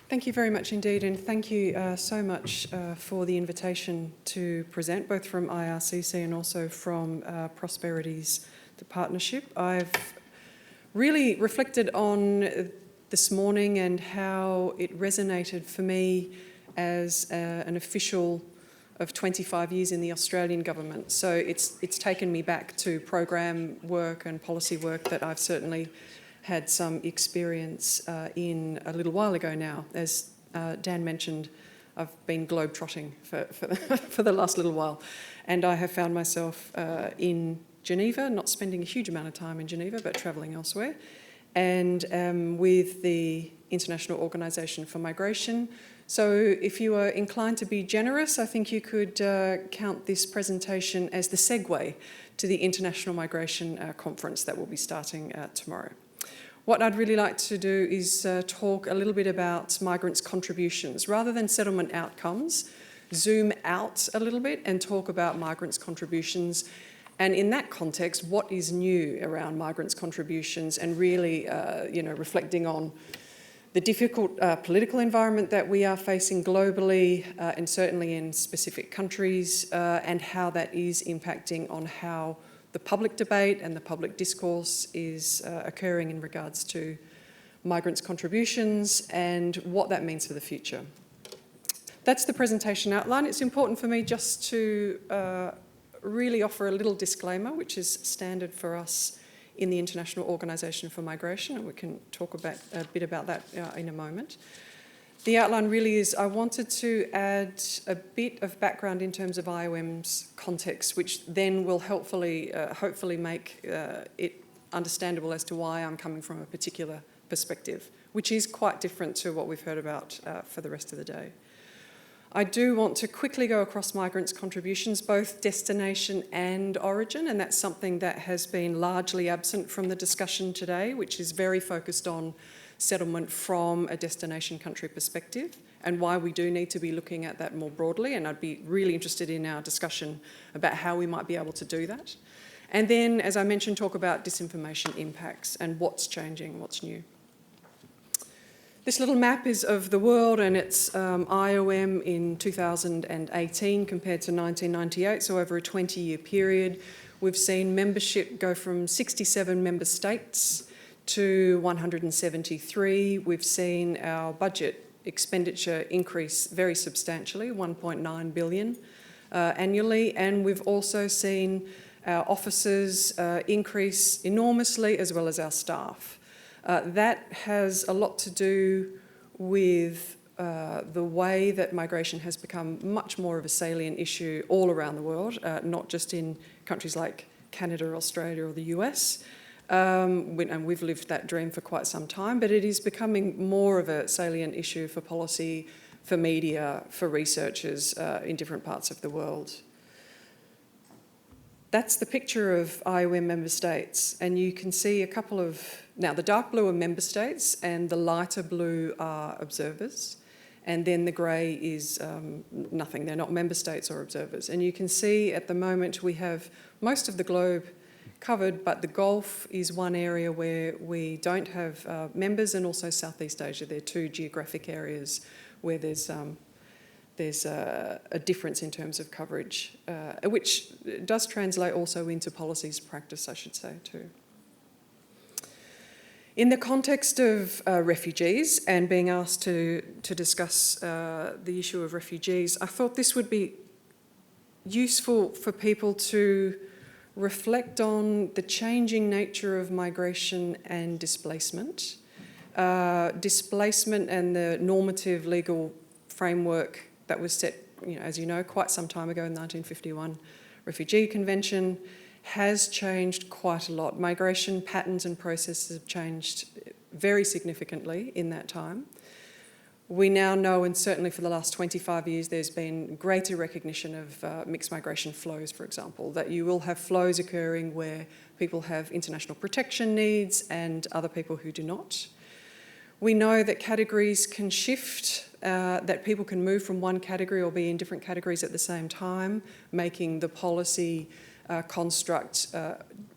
Thank you very much indeed, and thank you so much for the invitation to present, both from IRCC and also from Prosperity's the partnership. I've really reflected on this morning and how it resonated for me as an official of 25 years in the Australian government. So it's taken me back to program work and policy work that I've certainly had some experience in a little while ago now. As Dan mentioned, I've been globe-trotting for the last little while, and I have found myself in Geneva, not spending a huge amount of time in Geneva, but travelling elsewhere, and with the International Organisation for Migration. So if you are inclined to be generous, I think you could count this presentation as the segue to the International Migration Conference that will be starting tomorrow. What I'd really like to do is talk a little bit about migrants' contributions. Rather than settlement outcomes, zoom out a little bit and talk about migrants' contributions. And in that context, what is new around migrants' contributions, and really reflecting on the difficult political environment that we are facing globally and certainly in specific countries, and how that is impacting on how the public debate and the public discourse is occurring in regards to migrants' contributions and what that means for the future. That's the presentation outline. It's important for me just to really offer a little disclaimer, which is standard for us in the International Organisation for Migration, and we can talk about a bit about that in a moment. The outline really is, I wanted to add a bit of background in terms of IOM's context, which then will hopefully make it understandable as to why I'm coming from a particular perspective, which is quite different to what we've heard about for the rest of the day. I do want to quickly go across migrants' contributions, both destination and origin, and that's something that has been largely absent from the discussion today, which is very focused on settlement from a destination country perspective, and why we do need to be looking at that more broadly, and I'd be really interested in our discussion about how we might be able to do that. And then, as I mentioned, talk about disinformation impacts and what's changing, what's new. This little map is of the world, and it's IOM in 2018 compared to 1998, so over a 20-year period. We've seen membership go from 67 member states to 173. We've seen our budget expenditure increase very substantially, 1.9 billion annually, and we've also seen our officers increase enormously, as well as our staff. That has a lot to do with the way that migration has become much more of a salient issue all around the world, not just in countries like Canada, Australia or the US. And we've lived that dream for quite some time, but it is becoming more of a salient issue for policy, for media, for researchers in different parts of the world. That's the picture of IOM member states, and you can see a couple of, now the dark blue are member states and the lighter blue are observers, and then the grey is nothing, they're not member states or observers. And you can see at the moment we have most of the globe covered, but the Gulf is one area where we don't have members, and also Southeast Asia. They're two geographic areas where there's a difference in terms of coverage, which does translate also into policies practice, I should say, too. In the context of refugees and being asked to discuss the issue of refugees, I thought this would be useful for people to reflect on the changing nature of migration and displacement. Displacement and the normative legal framework that was set, as you know, quite some time ago in the 1951 Refugee Convention has changed quite a lot. Migration patterns and processes have changed very significantly in that time. We now know, and certainly for the last 25 years, there's been greater recognition of mixed migration flows, for example, that you will have flows occurring where people have international protection needs and other people who do not. We know that categories can shift, that people can move from one category or be in different categories at the same time, making the policy construct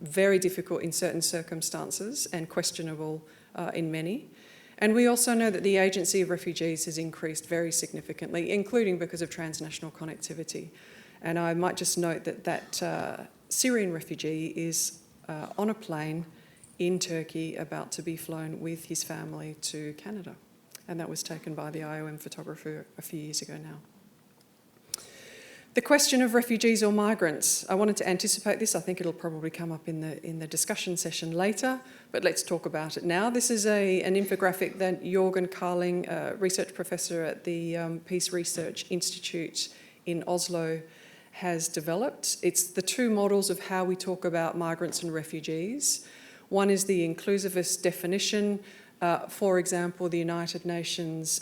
very difficult in certain circumstances and questionable in many. And we also know that the agency of refugees has increased very significantly, including because of transnational connectivity. And I might just note that Syrian refugee is on a plane in Turkey about to be flown with his family to Canada. And that was taken by the IOM photographer a few years ago now. The question of refugees or migrants, I wanted to anticipate this. I think it'll probably come up in the discussion session later, but let's talk about it now. This is an infographic that Jorgen Carling, a research professor at the Peace Research Institute in Oslo, has developed. It's the two models of how we talk about migrants and refugees. One is the inclusivist definition. For example, the United Nations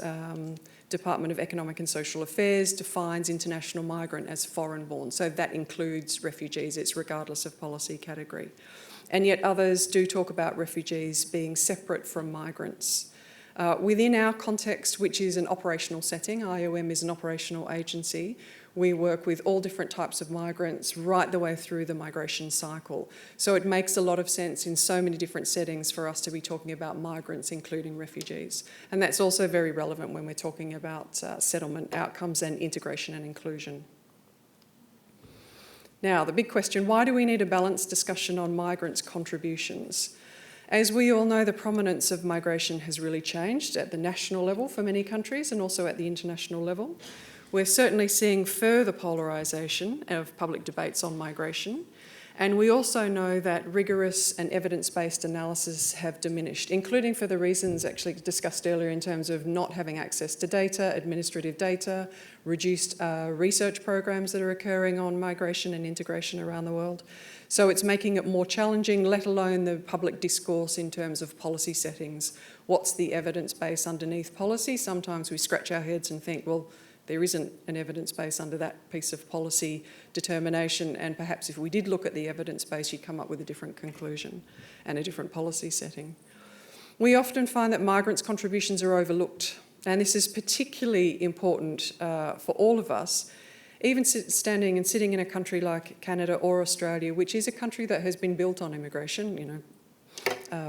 Department of Economic and Social Affairs defines international migrant as foreign-born. So that includes refugees. It's regardless of policy category. And yet others do talk about refugees being separate from migrants. Within our context, which is an operational setting, IOM is an operational agency, we work with all different types of migrants right the way through the migration cycle. So it makes a lot of sense in so many different settings for us to be talking about migrants, including refugees. And that's also very relevant when we're talking about settlement outcomes and integration and inclusion. Now, the big question, why do we need a balanced discussion on migrants' contributions? As we all know, the prominence of migration has really changed at the national level for many countries and also at the international level. We're certainly seeing further polarisation of public debates on migration, and we also know that rigorous and evidence-based analysis have diminished, including for the reasons actually discussed earlier in terms of not having access to data, administrative data, reduced research programs that are occurring on migration and integration around the world. So it's making it more challenging, let alone the public discourse in terms of policy settings. What's the evidence base underneath policy? Sometimes we scratch our heads and think, well, there isn't an evidence base under that piece of policy determination, and perhaps if we did look at the evidence base, you'd come up with a different conclusion and a different policy setting. We often find that migrants' contributions are overlooked, and this is particularly important for all of us, even standing and sitting in a country like Canada or Australia, which is a country that has been built on immigration,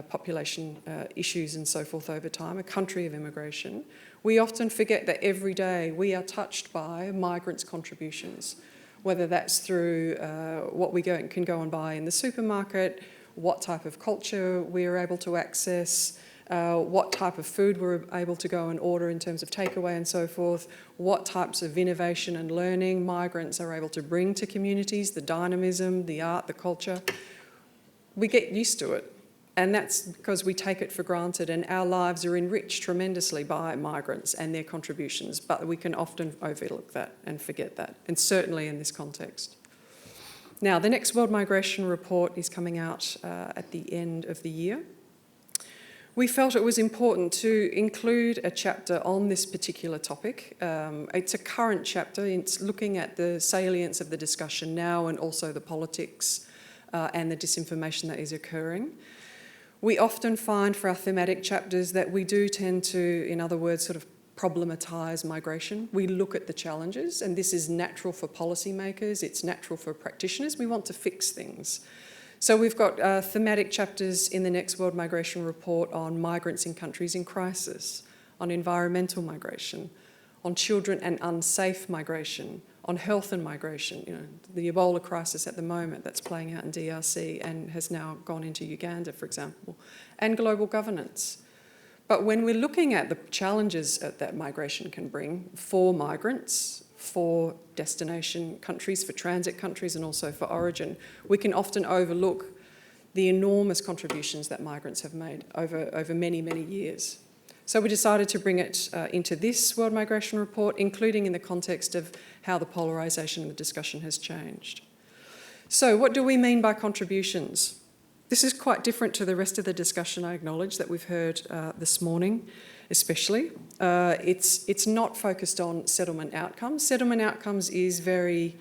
population issues and so forth over time, a country of immigration. We often forget that every day we are touched by migrants' contributions, whether that's through what we can go and buy in the supermarket, what type of culture we are able to access, what type of food we're able to go and order in terms of takeaway and so forth, what types of innovation and learning migrants are able to bring to communities, the dynamism, the art, the culture. We get used to it. And that's because we take it for granted, and our lives are enriched tremendously by migrants and their contributions, but we can often overlook that and forget that, and certainly in this context. Now, the next World Migration Report is coming out at the end of the year. We felt it was important to include a chapter on this particular topic. It's a current chapter. It's looking at the salience of the discussion now and also the politics and the disinformation that is occurring. We often find for our thematic chapters that we do tend to, in other words, sort of problematise migration. We look at the challenges, and this is natural for policymakers, it's natural for practitioners. We want to fix things. So we've got thematic chapters in the next World Migration Report on migrants in countries in crisis, on environmental migration, on children and unsafe migration, on health and migration, the Ebola crisis at the moment that's playing out in DRC and has now gone into Uganda, for example, and global governance. But when we're looking at the challenges that migration can bring for migrants, for destination countries, for transit countries, and also for origin, we can often overlook the enormous contributions that migrants have made over many, many years. So we decided to bring it into this World Migration Report, including in the context of how the polarisation of the discussion has changed. So what do we mean by contributions? This is quite different to the rest of the discussion, I acknowledge, that we've heard this morning, especially. It's not focused on settlement outcomes. Settlement outcomes is very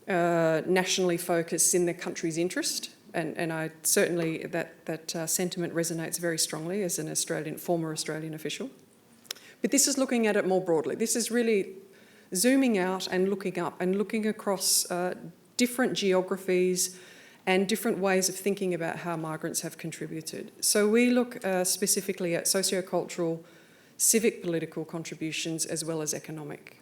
nationally focused in the country's interest. And I certainly, that sentiment resonates very strongly as an former Australian official. But this is looking at it more broadly. This is really zooming out and looking up and looking across different geographies and different ways of thinking about how migrants have contributed. So we look specifically at sociocultural, civic political contributions as well as economic.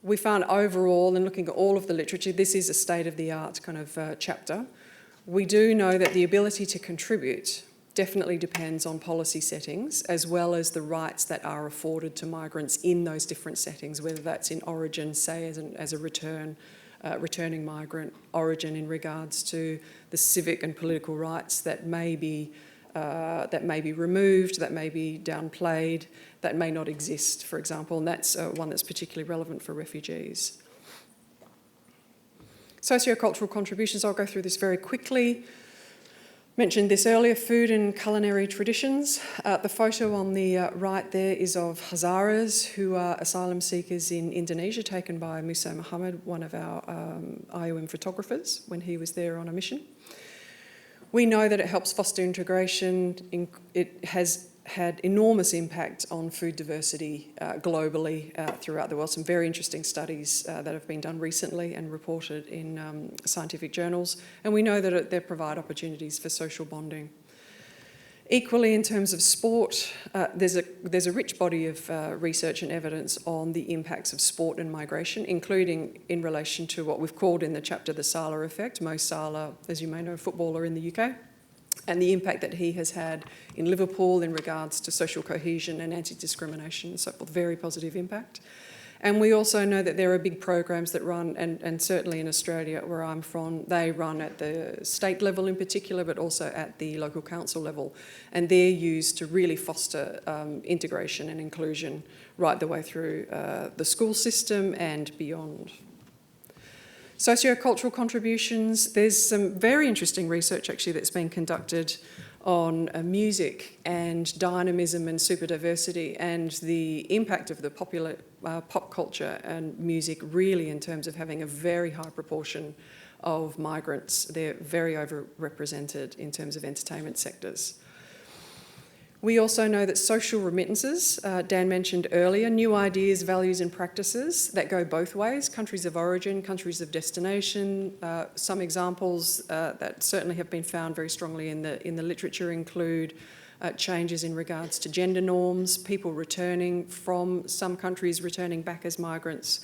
We found overall, in looking at all of the literature, this is a state-of-the-art kind of chapter. We do know that the ability to contribute definitely depends on policy settings, as well as the rights that are afforded to migrants in those different settings, whether that's in origin, say as a returning migrant, origin in regards to the civic and political rights that may be removed, that may be downplayed, that may not exist, for example, and that's one that's particularly relevant for refugees. Sociocultural contributions, I'll go through this very quickly. Mentioned this earlier, food and culinary traditions. The photo on the right there is of Hazaras, who are asylum seekers in Indonesia, taken by Musa Muhammad, one of our IOM photographers, when he was there on a mission. We know that it helps foster integration. It has had enormous impact on food diversity globally throughout the world. Some very interesting studies that have been done recently and reported in scientific journals. And we know that they provide opportunities for social bonding. Equally, in terms of sport, there's a rich body of research and evidence on the impacts of sport and migration, including in relation to what we've called in the chapter the Salah effect. Mo Salah, as you may know, a footballer in the UK, and the impact that he has had in Liverpool in regards to social cohesion and anti-discrimination and so forth, very positive impact. And we also know that there are big programs that run, and certainly in Australia, where I'm from, they run at the state level in particular, but also at the local council level. And they're used to really foster integration and inclusion right the way through the school system and beyond. Sociocultural contributions, there's some very interesting research actually that's been conducted on music and dynamism and superdiversity and the impact of the popular pop culture and music really in terms of having a very high proportion of migrants. They're very overrepresented in terms of entertainment sectors. We also know that social remittances, Dan mentioned earlier, new ideas, values and practices that go both ways, countries of origin, countries of destination. Some examples that certainly have been found very strongly in the literature include changes in regards to gender norms, people returning from some countries, returning back as migrants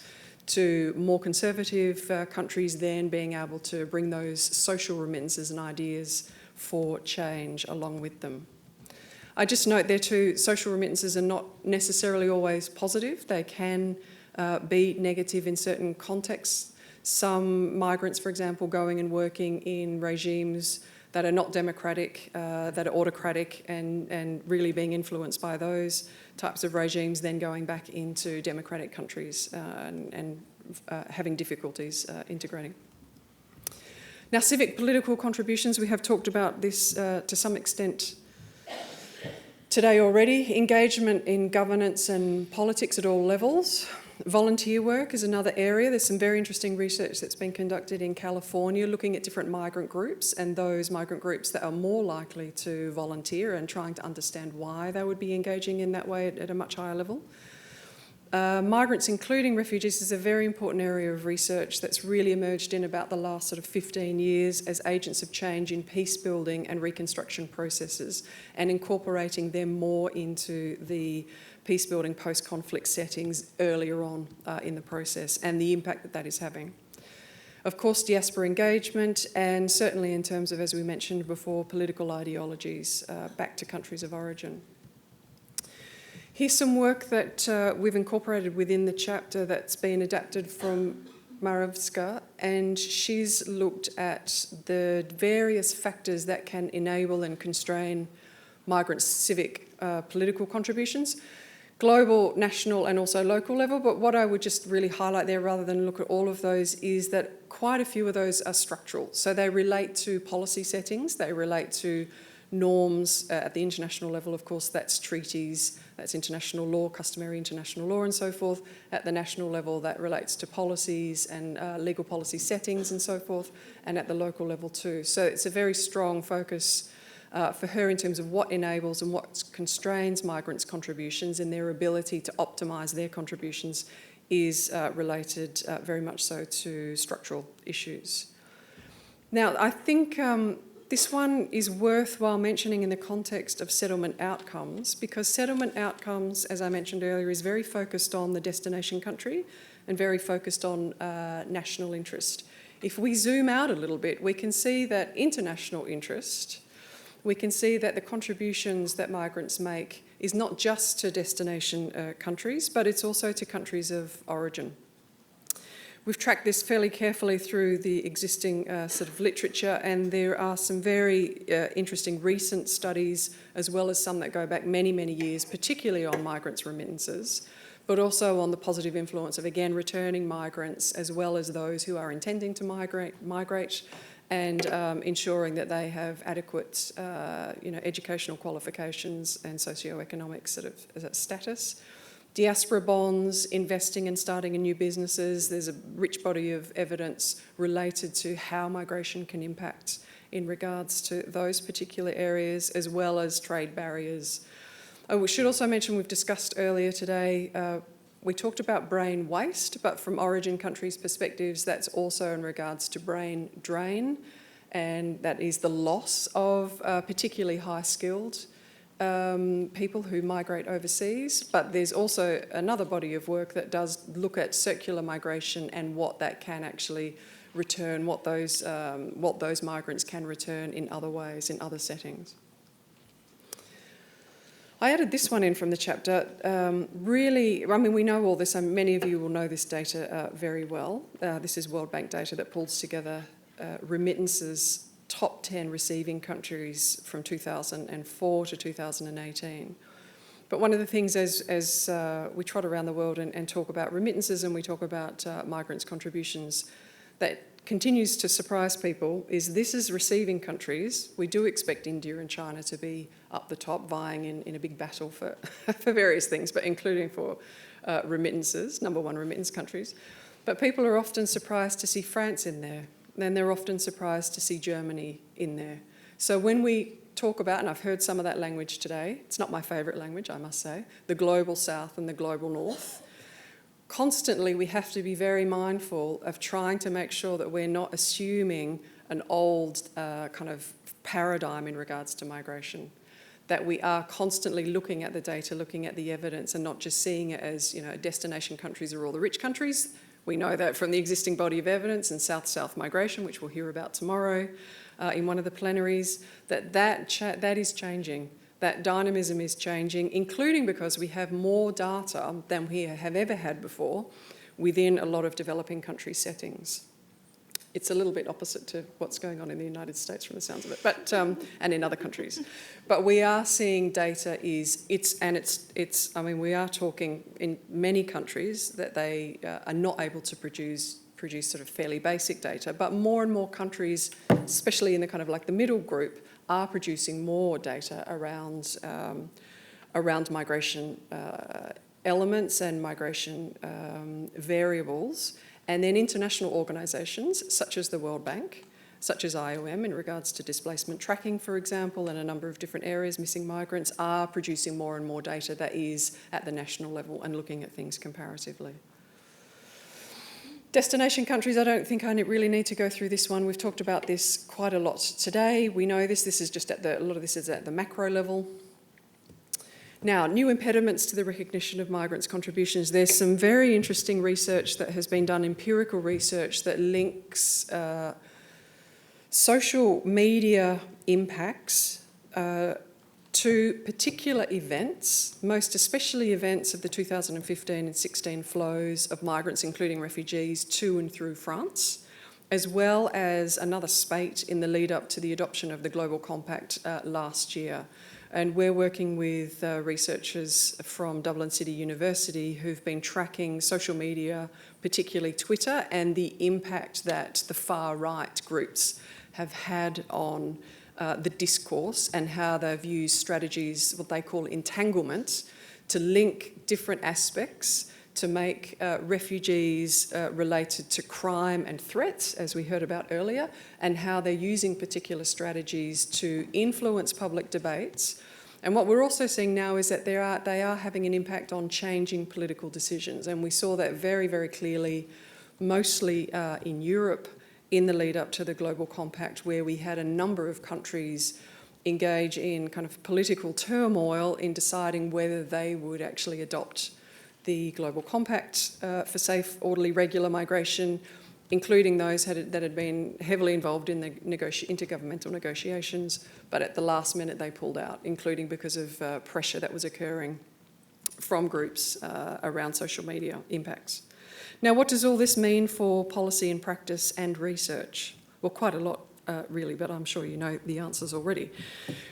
to more conservative countries, then being able to bring those social remittances and ideas for change along with them. I just note there too, social remittances are not necessarily always positive. They can be negative in certain contexts. Some migrants, for example, going and working in regimes that are not democratic, that are autocratic and really being influenced by those types of regimes, then going back into democratic countries and having difficulties integrating. Now, civic political contributions, we have talked about this to some extent today already. Engagement in governance and politics at all levels. Volunteer work is another area. There's some very interesting research that's been conducted in California looking at different migrant groups and those migrant groups that are more likely to volunteer and trying to understand why they would be engaging in that way at a much higher level. Migrants, including refugees, is a very important area of research that's really emerged in about the last sort of 15 years as agents of change in peace building and reconstruction processes and incorporating them more into the peace building post-conflict settings earlier on in the process and the impact that that is having. Of course, diaspora engagement and certainly in terms of, as we mentioned before, political ideologies back to countries of origin. Here's some work that we've incorporated within the chapter that's been adapted from Marovska, and she's looked at the various factors that can enable and constrain migrants' civic political contributions, global, national and also local level. But what I would just really highlight there, rather than look at all of those, is that quite a few of those are structural. So they relate to policy settings, they relate to norms at the international level. Of course, that's treaties, that's international law, customary international law and so forth. At the national level, that relates to policies and legal policy settings and so forth, and at the local level too. So it's a very strong focus for her in terms of what enables and what constrains migrants' contributions, and their ability to optimise their contributions is related very much so to structural issues. Now, I think this one is worthwhile mentioning in the context of settlement outcomes, because settlement outcomes, as I mentioned earlier, is very focused on the destination country and very focused on national interest. If we zoom out a little bit, we can see that international interest, we can see that the contributions that migrants make is not just to destination countries, but it's also to countries of origin. We've tracked this fairly carefully through the existing sort of literature, and there are some very interesting recent studies, as well as some that go back many, many years, particularly on migrants' remittances, but also on the positive influence of, again, returning migrants, as well as those who are intending to migrate and ensuring that they have adequate educational qualifications and socioeconomic sort of status. Diaspora bonds, investing and starting in new businesses. There's a rich body of evidence related to how migration can impact in regards to those particular areas, as well as trade barriers. We should also mention, we've discussed earlier today, we talked about brain waste, but from origin countries' perspectives, that's also in regards to brain drain, and that is the loss of particularly high-skilled people who migrate overseas. But there's also another body of work that does look at circular migration and what that can actually return, what those migrants can return in other ways, in other settings. I added this one in from the chapter. Really, I mean, we know all this, and many of you will know this data very well. This is World Bank data that pulls together remittances top 10 receiving countries from 2004 to 2018. But one of the things as we trot around the world and talk about remittances and we talk about migrants' contributions, that continues to surprise people is this is receiving countries. We do expect India and China to be up the top, vying in a big battle for, for various things, but including for remittances, number one remittance countries. But people are often surprised to see France in there. Then they're often surprised to see Germany in there. So when we talk about, and I've heard some of that language today, it's not my favourite language, I must say, the global south and the global north, constantly we have to be very mindful of trying to make sure that we're not assuming an old kind of paradigm in regards to migration, that we are constantly looking at the data, looking at the evidence, and not just seeing it as, destination countries are all the rich countries. We know that from the existing body of evidence in South-South migration, which we'll hear about tomorrow in one of the plenaries, that is changing. That dynamism is changing, including because we have more data than we have ever had before within a lot of developing country settings. It's a little bit opposite to what's going on in the United States from the sounds of it, but and in other countries. But we are seeing data I mean, we are talking in many countries that they are not able to produce sort of fairly basic data, but more and more countries, especially in the kind of like the middle group, are producing more data around migration elements and migration variables. And then international organisations such as the World Bank, such as IOM in regards to displacement tracking, for example, and a number of different areas, missing migrants, are producing more and more data that is at the national level and looking at things comparatively. Destination countries, I don't think I really need to go through this one. We've talked about this quite a lot today. We know this is just a lot of this is at the macro level. Now, new impediments to the recognition of migrants' contributions. There's some very interesting research that has been done, empirical research that links social media impacts to particular events, most especially events of the 2015 and 16 flows of migrants, including refugees, to and through France, as well as another spate in the lead up to the adoption of the Global Compact last year. And we're working with researchers from Dublin City University who've been tracking social media, particularly Twitter, and the impact that the far-right groups have had on the discourse and how they've used strategies, what they call entanglement, to link different aspects to make refugees related to crime and threats, as we heard about earlier, and how they're using particular strategies to influence public debates. And what we're also seeing now is that they are having an impact on changing political decisions. And we saw that very, very clearly, mostly in Europe in the lead up to the Global Compact, where we had a number of countries engage in kind of political turmoil in deciding whether they would actually adopt the Global Compact for safe, orderly, regular migration, including those that had been heavily involved in the intergovernmental negotiations, but at the last minute they pulled out, including because of pressure that was occurring from groups around social media impacts. Now, what does all this mean for policy and practice and research? Well, quite a lot, really, but I'm sure you know the answers already.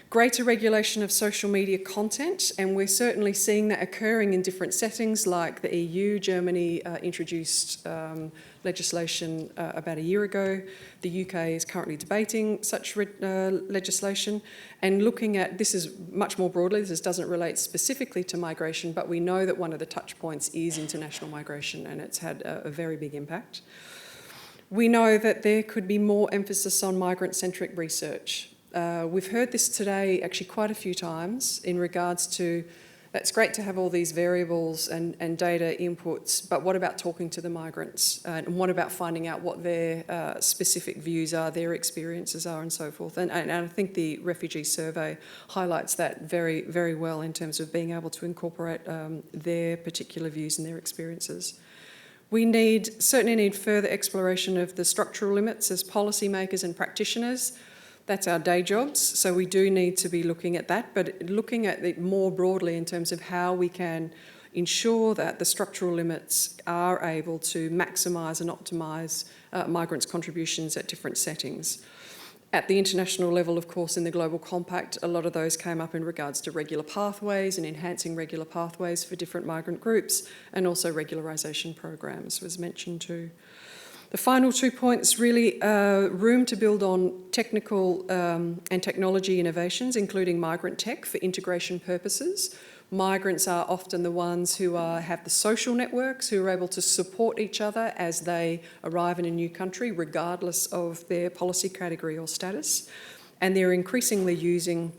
Greater regulation of social media content, and we're certainly seeing that occurring in different settings, like the EU. Germany introduced legislation about a year ago. The UK is currently debating such legislation, and looking at, this is much more broadly, this doesn't relate specifically to migration, but we know that one of the touch points is international migration, and it's had a very big impact. We know that there could be more emphasis on migrant-centric research. We've heard this today actually quite a few times in regards to, it's great to have all these variables and data inputs, but what about talking to the migrants? And what about finding out what their specific views are, their experiences are, and so forth? And I think the refugee survey highlights that very, very well in terms of being able to incorporate their particular views and their experiences. We certainly need further exploration of the structural limits as policymakers and practitioners. That's our day jobs, so we do need to be looking at that, but looking at it more broadly in terms of how we can ensure that the structural limits are able to maximise and optimise migrants' contributions at different settings. At the international level, of course, in the Global Compact, a lot of those came up in regards to regular pathways and enhancing regular pathways for different migrant groups, and also regularisation programs was mentioned too. The final 2 points, really room to build on technical and technology innovations, including migrant tech for integration purposes. Migrants are often the ones who have the social networks, who are able to support each other as they arrive in a new country, regardless of their policy category or status. And they're increasingly using,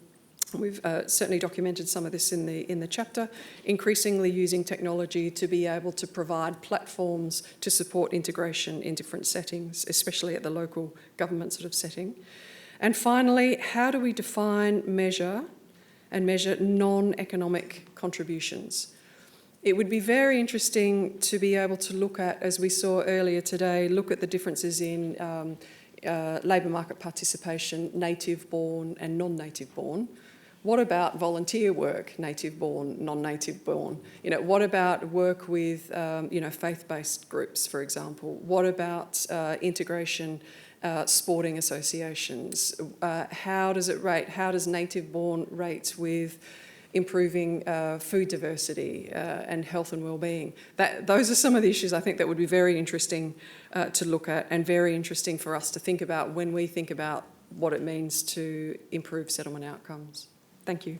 we've certainly documented some of this in the chapter, increasingly using technology to be able to provide platforms to support integration in different settings, especially at the local government sort of setting. And finally, how do we define, measure non-economic contributions? It would be very interesting to be able to look at, as we saw earlier today, look at the differences in labour market participation, native-born and non-native-born. What about volunteer work, native-born, non-native-born? What about work with, faith-based groups, for example? What about integration, sporting associations? How does it rate? How does native-born rate with improving food diversity and health and well-being? Those are some of the issues I think that would be very interesting to look at, and very interesting for us to think about when we think about what it means to improve settlement outcomes. Thank you.